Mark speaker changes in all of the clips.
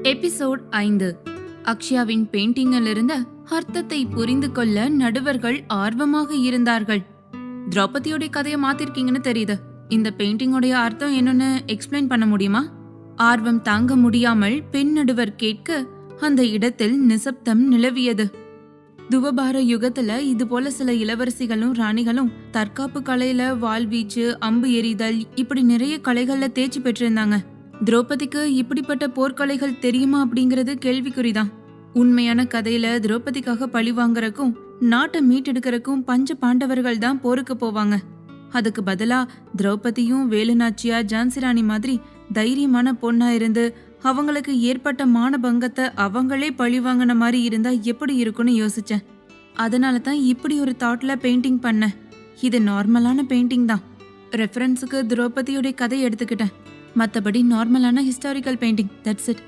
Speaker 1: Episode 5. அக்ஷயாவின் பெயிண்டிங்கில் இருந்த அர்த்தத்தை புரிந்து கொள்ள நடுவர்கள் ஆர்வமாக இருந்தார்கள். திரௌபதியோட கதையை மாத்திருக்கீங்கன்னு தெரியுது. இந்த பெயிண்டிங்கோடைய அர்த்தம் என்னன்னு எக்ஸ்பிளைன் பண்ண முடியுமா? ஆர்வம் தாங்க முடியாமல் பெண் நடுவர் கேட்க அந்த இடத்தில் நிசப்தம் நிலவியது. துவபார யுகத்துல இது போல சில இளவரசிகளும் ராணிகளும் தற்காப்பு கலையில வாள்வீச்சு, அம்பு எறிதல், இப்படி நிறைய கலைகள்ல தேர்ச்சி பெற்றிருந்தாங்க. திரௌபதிக்கு இப்படிப்பட்ட போர்க்கலைகள் தெரியுமா அப்படிங்கறது கேள்விக்குறிதான். உண்மையான கதையில திரௌபதிக்காக பழி வாங்கறக்கும் நாட்டை மீட்டெடுக்கிறக்கும் பஞ்ச பாண்டவர்கள் தான் போருக்கு போவாங்க. அதுக்கு பதிலா திரௌபதியும் வேலுநாச்சியா, ஜான்சிராணி மாதிரி தைரியமான பொண்ணா இருந்து அவங்களுக்கு ஏற்பட்ட மானபங்கத்தை அவங்களே பழி வாங்கின மாதிரி இருந்தா எப்படி இருக்கும்னு யோசிச்சேன். அதனால தான் இப்படி ஒரு தாட்ல பெயிண்டிங் பண்ணேன். இது நார்மலான பெயிண்டிங் தான். ரெஃபரன்ஸுக்கு திரௌபதியோட கதை எடுத்துக்கிட்டேன். மற்றபடி நார்மலான historical painting. That's it.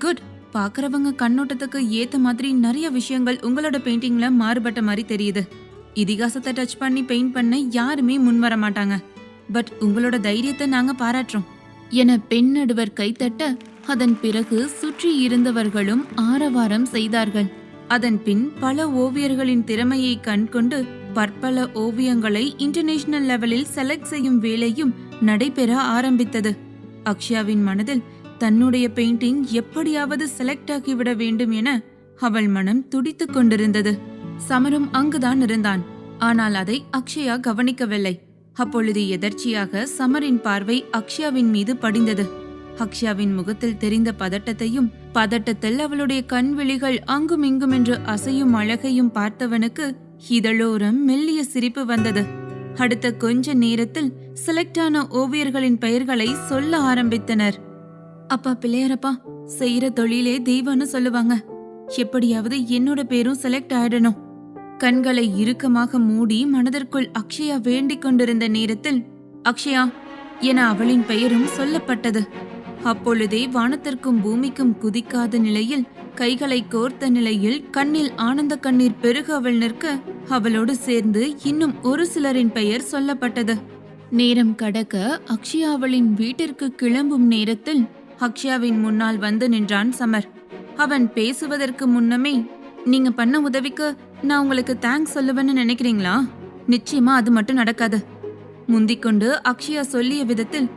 Speaker 1: Good. பாக்குறவங்க கண்ணோட்டத்துக்கு ஏத்த மாதிரி நிறைய விஷயங்கள் உங்களோட பெயிண்டிங்ல மாறுபட்ட மாதிரி தெரியுது. இதிகாசத்தை டச் பண்ணி பெயிண்ட் பண்ண யாருமே முன் வர மாட்டாங்க. பட் உங்களோட தைரியத்தை நாங்க பாராட்டுறோம் என பெண் நடுவர் கைத்தட்ட, அதன் பிறகு சுற்றி இருந்தவர்களும் ஆரவாரம் செய்தார்கள். அதன் பின் பல ஓவியர்களின் திறமையை கண்கொண்டு பற்பல ஓவியங்களை இன்டர்நேஷனல் லெவலில் செலக்ட் செய்யும் வேலையும் நடைபெற ஆரம்பித்தது. அக்ஷயாவின் மனதில் தன்னுடைய பெயிண்டிங் எப்படியாவது செலக்ட் ஆகிவிட வேண்டும் என அவள் மனம் துடித்துக் கொண்டிருந்தது. சமரும் அங்குதான் இருந்தான். ஆனால் அதை அக்ஷயா கவனிக்கவில்லை. அப்பொழுது எதர்ச்சியாக சமரின் பார்வை அக்ஷயாவின் மீது படிந்தது. அக்ஷயாவின் முகத்தில் தெரிந்த பதட்டத்தையும் பதட்டத்தில் அவளுடைய கண்விழிகள் அங்கும் இங்கும் என்று அசையும் அழகையும் பார்த்தவனுக்கு இதழோரம் மெல்லிய சிரிப்பு வந்தது. அடுத்த கொஞ்ச நேரத்தில் செலக்டான ஓவியர்களின் பெயர்களை சொல்ல ஆரம்பித்தனர். அப்பா பிள்ளையாரப்பா, செய்யற தொழிலே தெய்வம்னு சொல்லுவாங்க. எப்படியாவது என்னோட பேரும் செலக்ட் ஆயிடணும். கண்களை இறுக்கமாக மூடி மனதிற்குள் அக்ஷயா வேண்டிக் கொண்டிருந்த நேரத்தில் அக்ஷயா என அவளின் பெயரும் சொல்லப்பட்டது. அப்பொழுதே வானத்திற்கும் பூமிக்கும் குதிக்காத நிலையில் கைகளை கோர்த்த நிலையில் கண்ணில் ஆனந்த கண்ணீர் பெருக அவள் நிற்க, அவளோடு சேர்ந்து இன்னும் ஒரு சிலரின் பெயர் சொல்லப்பட்டது. நேரம் கடக்க அக்ஷயா அவளின் வீட்டிற்கு கிளம்பும் நேரத்தில் அக்ஷயாவின் முன்னால் வந்து நின்றான் சமர். அவன் பேசுவதற்கு முன்னமே, நீங்க பண்ண உதவிக்கு நான் உங்களுக்கு தேங்க்ஸ் சொல்லுவேன்னு நினைக்கிறீங்களா? நிச்சயமா அது மட்டும் நடக்காது. முந்திக்கொண்டு அக்ஷயா சொல்லிய விதத்தில்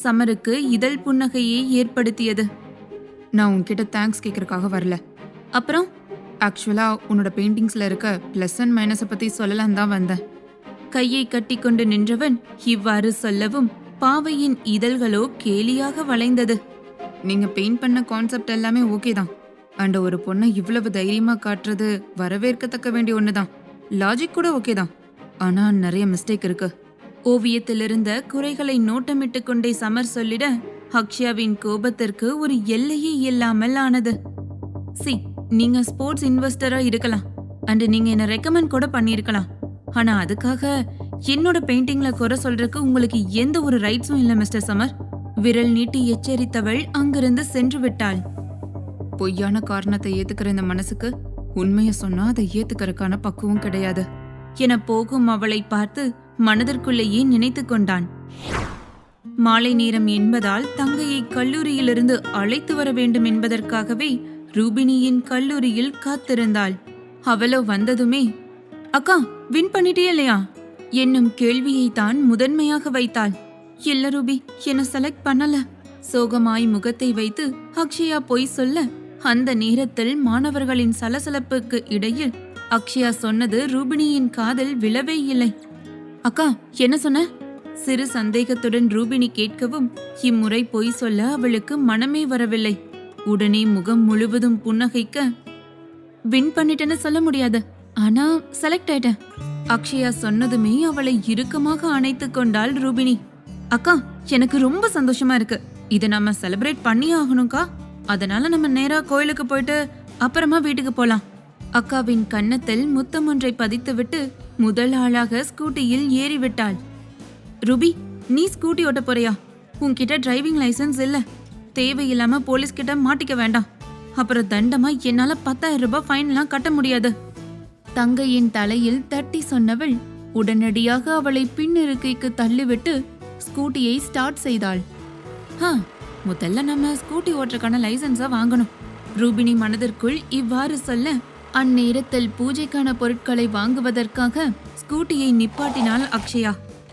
Speaker 1: சமருக்கு இதழ் புன்னகையை ஏற்படுத்தியது. நான் உன்கிட்ட தேங்க்ஸ் கேட்கறதுக்காக வரல. அப்புறம் ஆக்சுவலா உன்னோட பெயிண்டிங்ஸ்ல இருக்க பிளஸ் அண்ட் மைனஸை பத்தி சொல்லலாம் தான் வந்தேன். கையை கட்டி கொண்டு நின்றவன் இவ்வாறு சொல்லவும் பாவையின் இதழ்களோ கேலியாக வளைந்தது. நீங்க பெயிண்ட் பண்ண கான்செப்ட் எல்லாமே ஓகே தான். அண்ட் ஒரு பொண்ணை இவ்வளவு தைரியமா காட்டுறது வரவேற்கத்தக்க வேண்டிய ஒண்ணுதான். லாஜிக் கூட ஓகே தான். ஆனா நிறைய மிஸ்டேக் இருக்கு. ஓவியத்திலிருந்த குறைகளை நோட்டமிட்டு கொண்டே சமர் சொல்லிட அக்ஷயாவின் கோபத்திற்கு ஒரு எல்லையே இல்லாமல் ஆனது. நீங்க ஸ்போர்ட்ஸ் இன்வெஸ்டரா இருக்கலாம் அண்ட் நீங்க என்ன ரெக்கமெண்ட் கூட பண்ணிருக்கலாம். ஆனா அதுக்காக என்னோட பெயிண்டிங்ல குறை சொல்றதுக்கு உங்களுக்கு எந்த ஒரு ரைட்ஸும் இல்ல மிஸ்டர் சமர். விரல் நீட்டி எச்சரித்தவள் அங்கிருந்து சென்று விட்டாள். பொய்யான காரணத்தை ஏத்துக்கிற இந்த மனசுக்கு உண்மைய சொன்னா அதை ஏத்துக்கிறதுக்கான பக்குவம் கிடையாது என போகும் அவளை பார்த்து மனதிற்குள்ளேயே நினைத்து கொண்டான். மாலை நேரம் என்பதால் தங்கையை கல்லூரியிலிருந்து அழைத்து வர வேண்டும் என்பதற்காகவே ரூபினியின் கல்லூரியில் காத்திருந்தாள். அவளோ வந்ததுமே, அக்கா வின் பண்ணிட்டே இல்லையா என்னும் கேள்வியை தான் முதன்மையாக வைத்தாள். இல்ல ரூபி, என்ன செலக்ட் பண்ணல. சோகமாய் முகத்தை வைத்து அக்ஷயா பொய் சொல்ல, அந்த நேரத்தில் மாணவர்களின் சலசலப்புக்கு இடையில் அக்ஷயா சொன்னது ரூபினியின் காதில் விழவே இல்லை. அக்கா என்ன சொன்ன? சிறு சந்தேகத்துடன் ரூபினி கேட்கவும் இம்முறை பொய் சொல்ல அவளுக்கு மனமே வரவில்லை. உடனே முகம் முழுவதும் புன்னகைக்க, வின் பண்ணிட்டேன்னு சொல்ல முடியாது, ஆனா செலக்ட் ஆயிட்டேன். அக்ஷயா சொன்னதுமே அவளை இறுக்கமாக அணைத்து கொண்டாள் ரூபினி. அக்கா எனக்கு ரொம்ப சந்தோஷமா இருக்கு. இதை நம்ம செலிப்ரேட் பண்ணி ஆகணும்க்கா. அதனால நம்ம நேரா கோயிலுக்கு போயிட்டு அப்புறமா வீட்டுக்கு போலாம். அக்காவின் கன்னத்தில் முத்தம் ஒன்றை பதித்துவிட்டு முதல் ஆளாக ஸ்கூட்டியில் ஏறிவிட்டாள். ரூபி, நீ ஸ்கூட்டி ஓட்ட போறியா? உன்கிட்ட டிரைவிங் லைசன்ஸ் இல்ல. தேவையில்லாம போலீஸ் கிட்ட மாட்டிக்க வேண்டாம். அப்புறம் தண்டமா என்னால 10,000 ரூபாய் ஃபைன்லாம் கட்ட முடியாது. தங்கையின் தலையில் தட்டி சொன்னவள் உடனடியாக அவளை பின்னிருக்கைக்கு தள்ளிவிட்டு ஸ்கூட்டியை ஸ்டார்ட் செய்தாள். முதல்ல நம்ம ஸ்கூட்டி ஓட்டுறதுக்கான லைசன்ஸை வாங்கணும். ரூபினி மனதிற்குள் இவ்வாறு சொல்ல, அந்நேரத்தில் பூஜைக்கான பொருட்களை வாங்குவதற்காக ஸ்கூட்டியை நிப்பாட்டினாள் அக்ஷயா.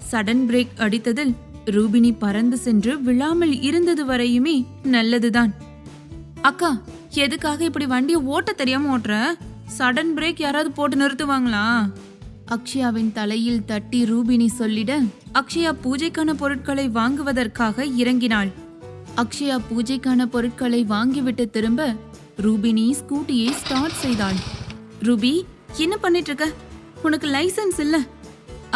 Speaker 1: சடன் பிரேக் அடித்ததில் ரூபினி பறந்து சென்று விழாமல் இருந்தது வரையுமே நல்லதுதான். அக்கா, எதுக்காக இப்படி வண்டியை ஓட்ட தெரியாம ஓட்டுற? சடன் பிரேக் யாராவது போட்டு நிறுத்துவாங்களா? அக்ஷயாவின் தலையில் தட்டி ரூபினி சொல்லிட, அக்ஷயா பூஜைக்கான பொருட்களை வாங்குவதற்காக இறங்கினாள். அக்ஷயா பூஜைக்கான பொருட்களை வாங்கிவிட்டு திரும்ப ரூபினி ஸ்கூட்டியை ஸ்டார்ட் செய்தாள். ரூபி, என்ன பண்ணிட்டு இருக்க? உனக்கு லைசன்ஸ் இல்ல.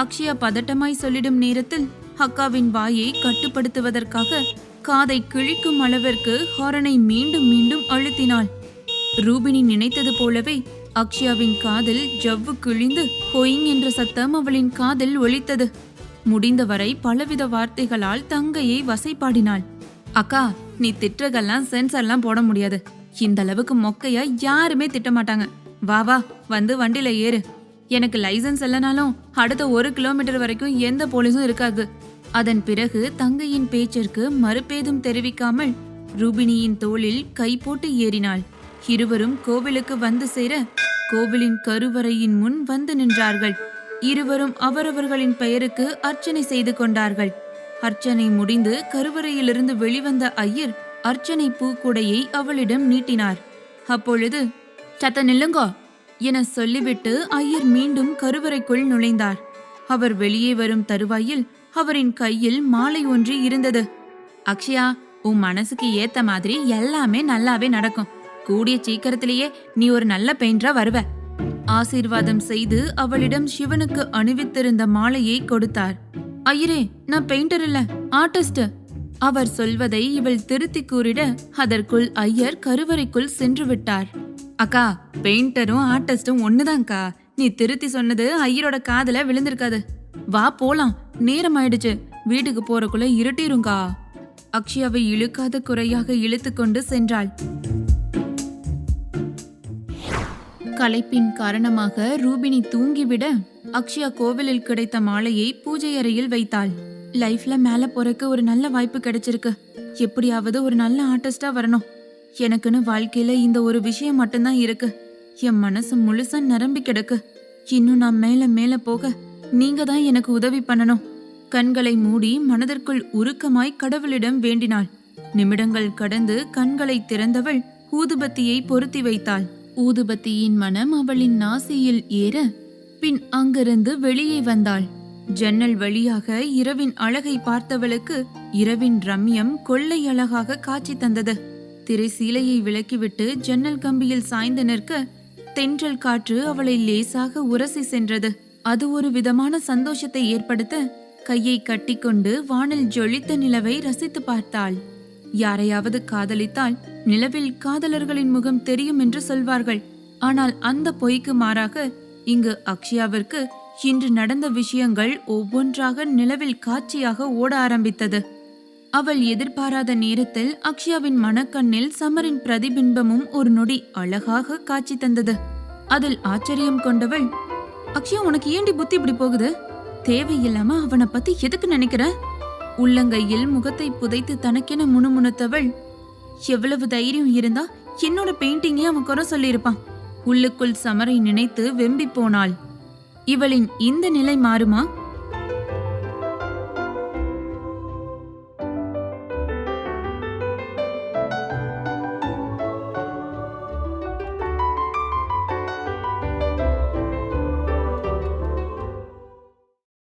Speaker 1: அக்ஷயா பதட்டமாய் சொல்லிடும் நேரத்தில் அக்காவின் வாயை கட்டுப்படுத்துவதற்காக காதை கிழிக்கும் அளவிற்கு ஹாரனை மீண்டும் மீண்டும் அழுத்தினாள். ரூபினி நினைத்தது போலவே அக்ஷயாவின் காதில் ஜவ்வு கிழிந்து ஹொயிங் என்ற சத்தம் அவளின் காதில் ஒலித்தது. முடிந்தவரை பலவித வார்த்தைகளால் தங்கையை வசைப்பாடினாள். அக்கா, நீ திட்டுறதெல்லாம் சென்சர்லாம் போட முடியாது. இந்த அளவுக்கு மொக்கையா யாருமே திட்டமாட்டாங்க. வா வா, வந்து வண்டியில ஏறு. எனக்கு லைசன்ஸ் இல்லைனாலும் அடுத்த 1 கிலோமீட்டர் வரைக்கும் எந்த போலீஸும் இருக்காது. அதன் பிறகு தங்கையின் பேச்சிற்கு மறுபேதும் தெரிவிக்காமல் ரூபினியின் தோளில் கை போட்டு ஏறினாள். இருவரும் கோவிலுக்கு வந்து சேர கோவிலின் கருவறையின் முன் வந்து நின்றார்கள். இருவரும் அவரவர்களின் பெயருக்கு அர்ச்சனை செய்து கொண்டார்கள். அர்ச்சனை முடிந்து கருவறையிலிருந்து வெளிவந்த ஐயர் அர்ச்சனை பூக்குடையை அவளிடம் நீட்டினார். அப்பொழுது, சத்த நில்லுங்கோ என சொல்லிவிட்டு ஐயர் மீண்டும் கருவறைக்குள் நுழைந்தார். அவர் வெளியே வரும் தருவாயில் அவரின் கையில் மாலை ஒன்று இருந்தது. அக்ஷயா, உன் மனசுக்கு ஏத்த மாதிரி எல்லாமே நல்லாவே நடக்கும். கூடிய சீக்கிரத்திலேயே நீ ஒரு நல்ல பெயிண்டரா வருவ. ஆசீர்வாதம் செய்து அவளிடம் சிவனுக்கு அணிவித்திருந்த மாலையை கொடுத்தார். ஐயரே, நான் பெயிண்டர் இல்ல, ஆர்டிஸ்ட். அவர் சொல்வதை இவள் திருத்தி கூறிட அதற்குள் ஐயர் கருவறைக்குள் சென்று விட்டார். அக்கா, பெயிண்டரும் ஆர்டிஸ்டும் ஒண்ணுதான்க்கா. நீ திருத்தி சொன்னது ஐயரோட காதுல விழுந்திருக்காது. வா போலாம், நேரம் ஆயிடுச்சு. வீட்டுக்கு போறக்குள்ள இருட்டிருங்கா. அக்ஷயாவை இழுக்காத குறையாக இழுத்து கொண்டு சென்றாள். களைப்பின் காரணமாக ரூபினி தூங்கிவிட அக்ஷயா கோவிலில் கிடைத்த மாலையை பூஜை அறையில் வைத்தாள். லைஃப்ல மேல போறக்கு ஒரு நல்ல வாய்ப்பு கிடைச்சிருக்கு. எப்படியாவது ஒரு நல்ல ஆர்டிஸ்டா வரணும். எனக்குன்னு வாழ்க்கையில இந்த ஒரு விஷயம் மட்டும்தான் இருக்கு. என் மனசு முழுசா நிரம்பி கிடக்கு. இன்னும் நான் மேல மேல போக நீங்க தான் எனக்கு உதவி பண்ணணும். கண்களை மூடி மனதிற்குள் உருக்கமாய் கடவுளிடம் வேண்டினாள். நிமிடங்கள் கடந்து கண்களை திறந்தவள் ஊதுபத்தியை பொருத்தி வைத்தாள். ஊதுபத்தியின் மனம் அவளின் நாசியில் ஏற பின் அங்கிருந்து வெளியே வந்தாள். ஜன்னல் வழியாக இரவின் அழகை பார்த்தவளுக்கு இரவின் ரம்யம் கொள்ளை அழகாக காட்சி தந்தது. திரை சீலையை விலக்கிவிட்டு ஜன்னல் கம்பியில் சாய்ந்து நிற்க தென்றல் காற்று அவளை லேசாக உரசி சென்றது. அது ஒரு விதமான சந்தோஷத்தை ஏற்படுத்த கையை கட்டிக்கொண்டு வானில் ஜொலித்த நிலவை ரசித்து பார்த்தாள். யாரையாவது காதலித்தால் நிலவில் காதலர்களின் முகம் தெரியும் என்று சொல்வார்கள். ஆனால் அந்த பொய்க்கு மாறாக இங்கு அக்ஷயாவிற்கு இன்று நடந்த விஷயங்கள் ஒவ்வொன்றாக நிலவில் காட்சியாக ஓட ஆரம்பித்தது. அவள் எதிர்பாராத நேரத்தில் அக்ஷயாவின் மனக்கண்ணில் சமரின் பிரதிபிம்பமும் ஒரு நொடி அழகாக காட்சி தந்தது. அதில் ஆச்சரியம் கொண்டவள், அக்ஷயா, உனக்கு ஏண்டி புத்தி இப்படி போகுது? தேவையில்லாம அவனை பத்தி எதுக்கு நினைக்கிற? உள்ளங்கையில் முகத்தை புதைத்து தனக்கென முணுமுணுத்தவள், எவ்வளவு தைரியம் இருந்தா என்னோட பெயிண்டிங்கே அவன் குறை சொல்லியிருப்பான். உள்ளுக்குள் சமரை நினைத்து வெம்பி போனாள். இவளின் இந்த நிலை மாறுமா?